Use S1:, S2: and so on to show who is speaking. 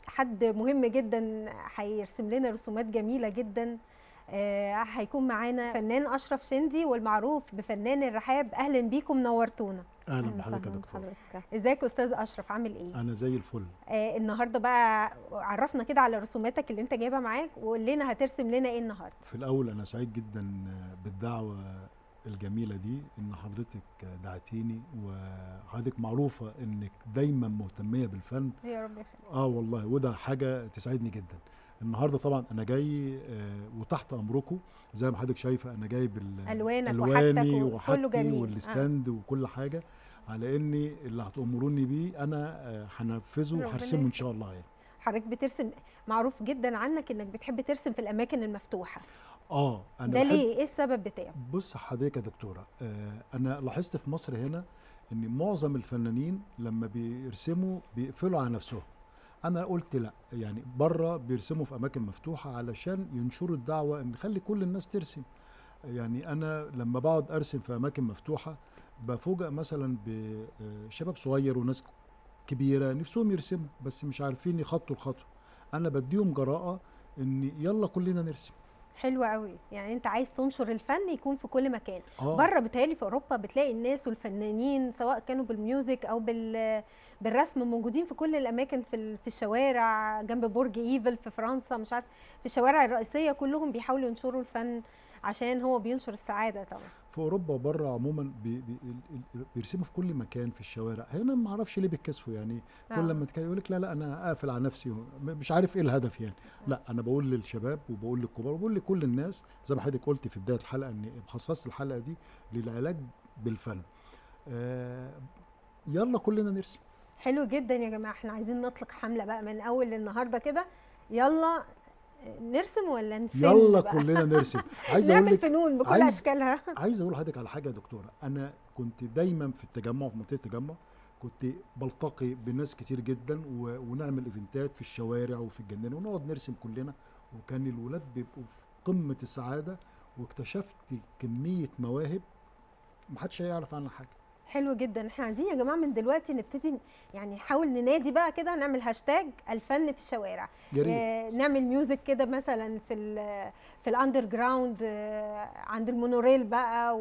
S1: حد مهم جدا هيرسم لنا رسومات جميله جدا. هيكون معانا فنان اشرف شندي والمعروف بفنان الرحاب. اهلا بيكم، نورتونا.
S2: اهلا بحضرتك يا دكتور.
S1: ازيك استاذ اشرف، عامل ايه؟
S2: انا زي الفل.
S1: النهارده بقى عرفنا كده على رسوماتك اللي انت جايبها معاك، وقول لنا هترسم لنا ايه النهارده.
S2: في الاول انا سعيد جدا بالدعوه الجميله دي، ان حضرتك دعتيني، وحضرتك معروفه انك دايما مهتميه بالفن.
S1: يا رب يخليك.
S2: والله، وده حاجه تسعدني جدا. النهارده طبعا انا جاي وتحت امركم. زي ما حضرتك شايفه انا جايب
S1: الواني
S2: وحاجتي والستاند وكل حاجه، على اني اللي هتامروني بيه انا هنفذه وهرسمه ان شاء الله. يعني
S1: حضرتك بترسم، معروف جدا عنك انك بتحب ترسم في الاماكن المفتوحه.
S2: انا
S1: ده ليه؟ ايه السبب بتاعه؟
S2: بص حضرتك يا دكتوره، انا لاحظت في مصر هنا ان معظم الفنانين لما بيرسموا بيقفلوا على نفسهم. انا قلت لا، يعني بره بيرسموا في اماكن مفتوحه علشان ينشروا الدعوه ان نخلي كل الناس ترسم. يعني انا لما بقعد ارسم في اماكن مفتوحه بفوجئ مثلا بشباب صغير وناس كبيره نفسهم يرسموا بس مش عارفين يخطوا الخطوه. انا بديهم جراءه ان يلا كلنا نرسم.
S1: حلو قوي، يعني انت عايز تنشر الفن يكون في كل مكان. بره بتهيألي في اوروبا بتلاقي الناس والفنانين سواء كانوا بالميوزك او بالرسم موجودين في كل الاماكن، في الشوارع جنب برج ايفل في فرنسا، مش عارف، في الشوارع الرئيسيه كلهم بيحاولوا ينشروا الفن عشان هو بينشر السعاده. طبعا
S2: في اوروبا وبره عموما بيرسموا في كل مكان في الشوارع. هنا ما اعرفش ليه بيتكسفوا، يعني كل لما تتكلم يقول لك لا انا اقفل على نفسي، مش عارف ايه الهدف يعني. لا، انا بقول للشباب وبقول للكبار وبقول لكل الناس، زي ما حضرتك قلت في بدايه الحلقه اني خصصت الحلقه دي للعلاج بالفن. يلا كلنا نرسم.
S1: حلو جدا يا جماعه، احنا عايزين نطلق حمله بقى من اول النهارده كده. يلا نرسم ولا نفن؟
S2: يلا كلنا نرسم.
S1: عايز اقول لك فنون بكل اشكالها.
S2: عايز اقول لحضرتك على حاجه يا دكتوره. انا كنت دايما في التجمع، في منطقه التجمع، كنت بلتقي بناس كتير جدا ونعمل ايفنتات في الشوارع وفي الجنينه ونقعد نرسم كلنا، وكان الولاد بيبقوا في قمه السعاده، واكتشفت كميه مواهب محدش هيعرف عنها حاجه.
S1: حلو جدا. احنا عايزين يا جماعه من دلوقتي نبتدي يعني نحاول ننادي بقى كده، نعمل هاشتاج الفن في الشوارع. نعمل ميوزك كده مثلا في الاندر جراوند عند المونوريل بقى